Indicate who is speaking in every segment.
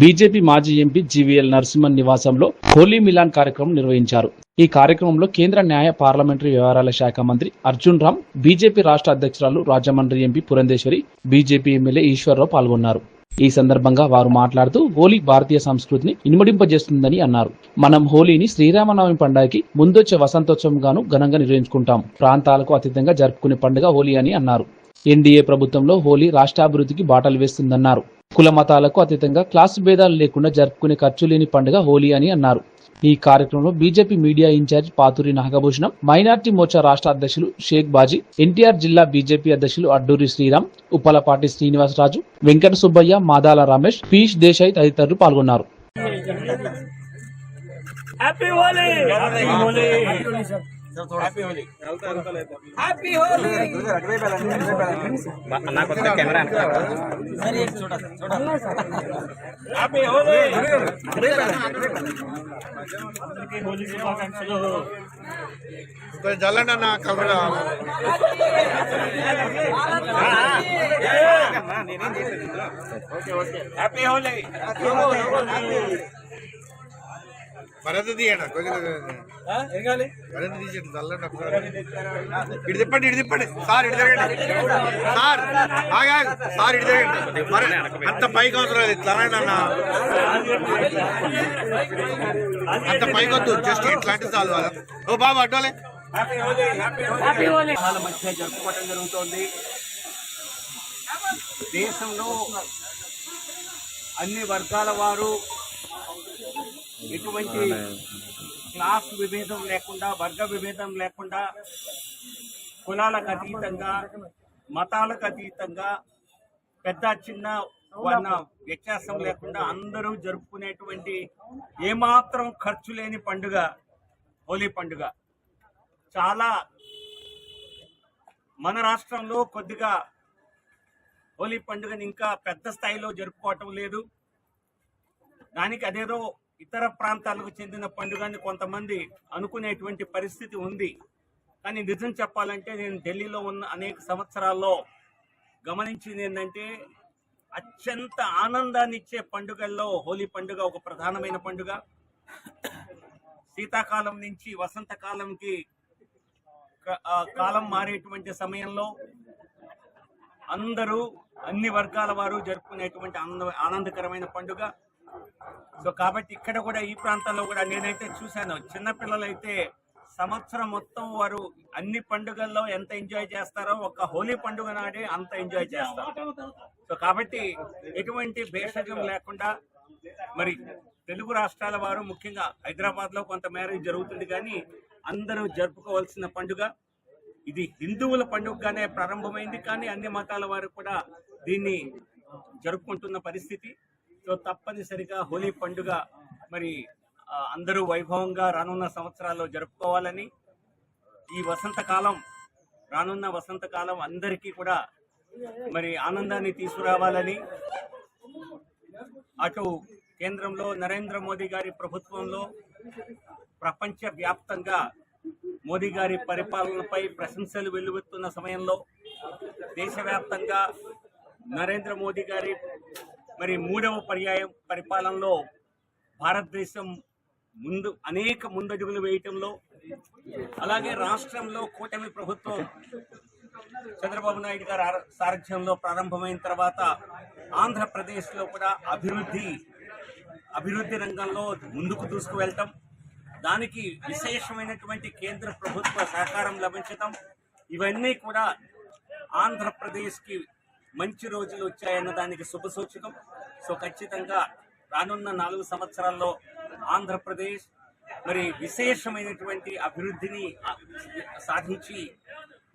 Speaker 1: BJP మాజీ MP GVL Narasimhan నివాసంలో Holi melon కార్యక్రమం నిర్వహించారు. ఈ కార్యక్రమంలో కేంద్ర న్యాయ పార్లమెంటరీ వ్యవహారాల శాఖ మంత్రి అర్జున్ రామ్, బీజేపీ రాష్ట్ర అధ్యక్షురాలు Rajahmundry MP Purandeswari, BJP MLA Eswar Rao పాల్గొన్నారు. ఈ సందర్భంగా వారు మాట్లాడుతూ హోలీ భారతీయ సంస్కృతిని ఇనుమడింపజేస్తుందని అన్నారు. మనం హోలీని శ్రీరామనవమి పండుగకి ముందొచ్చే వసంతోత్సవంగాను ఘనంగా నిర్వహించుకుంటాం. ప్రాంతాలకు అతీతంగా జరుపుకునే పండుగ హోలీ అని అన్నారు. ఎన్డీఏ ప్రభుత్వంలో హోలీ రాష్ట్రాభివృద్ధికి బాటలు వేస్తుందన్నారు. కుల మతాలకు అతీతంగా క్లాసు భేదాలు లేకుండా జరుపుకునే ఖర్చు లేని పండుగ హోలీ అని అన్నారు. ఈ కార్యక్రమంలో BJP media incharge Paturi Nagabhushanam, minority Morcha రాష్ట్ర అధ్యక్షులు షేక్ బాజీ, ఎన్టీఆర్ జిల్లా బీజేపీ అధ్యక్షులు అడ్డూరి శ్రీరామ్, ఉప్పలపాటి శ్రీనివాసరాజు, వెంకట సుబ్బయ్య, మాదాల రమేష్, పీష్ దేశాయ్ తదితరులు పాల్గొన్నారు.
Speaker 2: हैप्पी होली हैप्पी होली ना కొత్త కెమెరా సరే एक छोटा हैप्पी होली होली శుభాకాంక్షలు కొంచెం జల్లండి అన్న కెమెరా నేనేం చేసేది ఓకే ఓకే హ్యాపీ హోలీ భరత తీయండి కొంచెం భరత తీసేయండి చల్లండి ఇటు తిప్పండి సార్ ఇటు తిరగండి సార్ సార్ ఇటు తిరగండి అంత పైకి అవసరం లేదు చల్లండి అన్న అంత పైకి వద్దు జస్ట్ ఇట్లాంటి చాలు ఓ బాబు అడ్డోలే
Speaker 3: మధ్య జరుపుకోవడం జరుగుతోంది. దేశంలో అన్ని వర్గాల వారు ఎటువంటి క్లాస్ విభేదం లేకుండా, వర్గ విభేదం లేకుండా, కులాలకు అతీతంగా, మతాలకు అతీతంగా, పెద్ద చిన్న వర్ణ వ్యత్యాసం లేకుండా అందరూ జరుపుకునేటువంటి ఏమాత్రం ఖర్చు లేని పండుగ హోలీ పండుగ. చాలా మన రాష్ట్రంలో కొద్దిగా హోలీ పండుగని ఇంకా పెద్ద స్థాయిలో జరుపుకోవటం లేదు. దానికి అదేదో ఇతర ప్రాంతాలకు చెందిన పండుగని కొంతమంది అనుకునేటువంటి పరిస్థితి ఉంది. కానీ నిజం చెప్పాలంటే నేను ఢిల్లీలో ఉన్న అనేక సంవత్సరాల్లో గమనించింది ఏంటంటే అత్యంత ఆనందాన్ని ఇచ్చే పండుగల్లో హోలీ పండుగ ఒక ప్రధానమైన పండుగ. శీతాకాలం నుంచి వసంతకాలంకి కాలం మారేటువంటి సమయంలో అందరూ అన్ని వర్గాల వారు జరుపుకునేటువంటి ఆనందకరమైన పండుగ. సో కాబట్టి ఇక్కడ కూడా ఈ ప్రాంతంలో కూడా నేనైతే చూశాను, చిన్నపిల్లలు అయితే సంవత్సరం మొత్తం వారు అన్ని పండుగల్లో ఎంత ఎంజాయ్ చేస్తారో ఒక్క హోలీ పండుగ నాడే అంత ఎంజాయ్ చేస్తారు. సో కాబట్టి ఎటువంటి భేషజం లేకుండా మరి తెలుగు రాష్ట్రాల వారు ముఖ్యంగా హైదరాబాద్లో కొంత మ్యారేజ్ జరుగుతుంది, కానీ అందరూ జరుపుకోవాల్సిన పండుగ ఇది. హిందువుల పండుగగానే ప్రారంభమైంది, కానీ అన్ని మతాల వారు కూడా దీన్ని జరుపుకుంటున్న పరిస్థితి. సో తప్పనిసరిగా హోలీ పండుగ మరి అందరూ వైభవంగా రానున్న సంవత్సరాల్లో జరుపుకోవాలని, ఈ వసంతకాలం రానున్న వసంతకాలం అందరికీ కూడా మరి ఆనందాన్ని తీసుకురావాలని, అటు కేంద్రంలో నరేంద్ర మోదీ గారి ప్రభుత్వంలో ప్రపంచ వ్యాప్తంగా మోదీ గారి పరిపాలనపై ప్రశంసలు వెల్లువెత్తున్న సమయంలో దేశవ్యాప్తంగా నరేంద్ర మోదీ గారి మరి 3వ పర్యాయం పరిపాలనలో భారతదేశం అనేక ముందడుగులు వేయటంలో, అలాగే రాష్ట్రంలో కూటమి ప్రభుత్వం చంద్రబాబు నాయుడు గారి సారథ్యంలో ప్రారంభమైన తర్వాత ఆంధ్రప్రదేశ్లో కూడా అభివృద్ధి రంగంలో ముందుకు దూసుకువెళ్ళటం, దానికి విశేషమైనటువంటి కేంద్ర ప్రభుత్వ సహకారం లభించటం, ఇవన్నీ కూడా ఆంధ్రప్రదేశ్కి మంచి రోజులు వచ్చాయన్న దానికి శుభసూచకం. సో ఖచ్చితంగా రానున్న 4 సంవత్సరాల్లో ఆంధ్రప్రదేశ్ మరి విశేషమైనటువంటి అభివృద్ధిని సాధించి,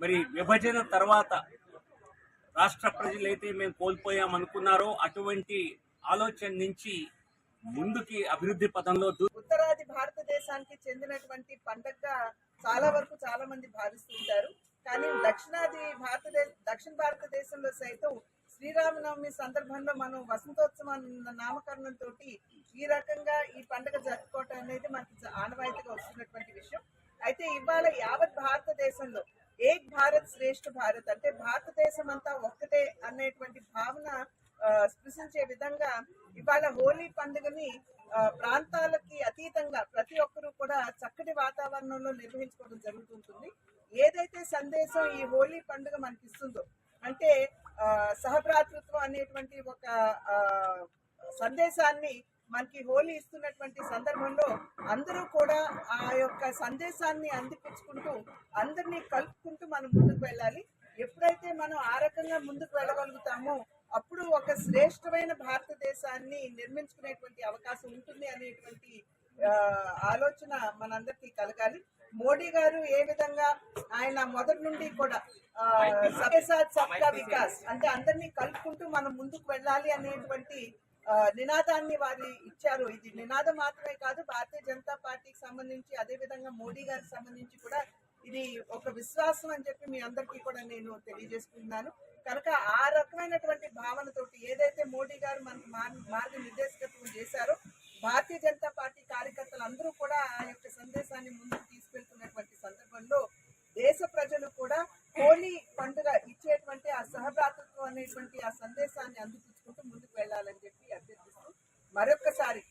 Speaker 3: మరి విభజన తర్వాత రాష్ట్ర ప్రజలైతే మేము కోల్పోయామనుకున్నారో అటువంటి ఆలోచన నుంచి ముందుకి అభివృద్ధి పదంలో
Speaker 4: ఉత్తరాది భారతదేశానికి చెందినటువంటి పండుగగా చాలా మంది భావిస్తుంటారు. కానీ దక్షిణ భారతదేశంలో సైతం శ్రీరామనవమి సందర్భంలో మనం వసంతోత్సవం నామకరణంతో ఈ రకంగా ఈ పండుగ జరుపుకోవటం అనేది మనకి ఆనవాయితీగా వస్తున్నటువంటి విషయం. అయితే ఇవాళ యావత్ భారతదేశంలో ఏక్ భారత్ శ్రేష్ఠ భారత్, అంటే భారతదేశం అంతా ఒక్కటే అనేటువంటి భావన స్పృశించే విధంగా ఇవాళ హోలీ పండుగని ప్రాంతాలకి అతీతంగా ప్రతి ఒక్కరూ కూడా చక్కటి వాతావరణంలో నిర్వహించుకోవడం జరుగుతుంటుంది. ఏదైతే సందేశం ఈ హోలీ పండుగ మనకి ఇస్తుందో అంటే సహభ్రాతృత్వం అనేటువంటి ఒక సందేశాన్ని మనకి హోలీ ఇస్తున్నటువంటి సందర్భంలో అందరూ కూడా ఆ యొక్క సందేశాన్ని అందిపుచ్చుకుంటూ అందరినీ కలుపుకుంటూ మనం ముందుకు వెళ్ళాలి. ఎప్పుడైతే మనం ఆ రకంగా ముందుకు వెళ్ళగలుగుతామో అప్పుడు ఒక శ్రేష్టమైన భారతదేశాన్ని నిర్మించుకునేటువంటి అవకాశం ఉంటుంది అనేటువంటి ఆలోచన మనందరికీ కలగాలి. మోడీ గారు ఏ విధంగా ఆయన మొదటి నుండి కూడా సబ్కే సాత్ సబ్కా వికాస్ అంటే అందరినీ కలుపుకుంటూ మనం ముందుకు వెళ్ళాలి అనేటువంటి నినాదాన్ని వారు ఇచ్చారు. ఇది నినాదం మాత్రమే కాదు, భారతీయ జనతా పార్టీకి సంబంధించి అదే విధంగా మోడీ గారికి సంబంధించి కూడా ఇది ఒక విశ్వాసం అని చెప్పి మీ అందరికీ కూడా నేను తెలియజేసుకుంటున్నాను. కనుక ఆ రకమైనటువంటి భావనతోటి ఏదైతే మోడీ గారు మనకు మార్గనిర్దేశకత్వం చేశారో భారతీయ జనతా పార్టీ కార్యకర్తలు అందరూ కూడా ఆ యొక్క సందేశాన్ని ముందుకు తీసుకెళ్తున్నటువంటి సందర్భంలో దేశ ప్రజలు కూడా హోలీ పండుగ ఇచ్చేటువంటి ఆ సహభ్రాతృత్వం అనేటువంటి ఆ సందేశాన్ని అందిపుచ్చుకుంటూ ముందుకు వెళ్ళాలని చెప్పి అభ్యర్థిస్తూ మరొక్కసారి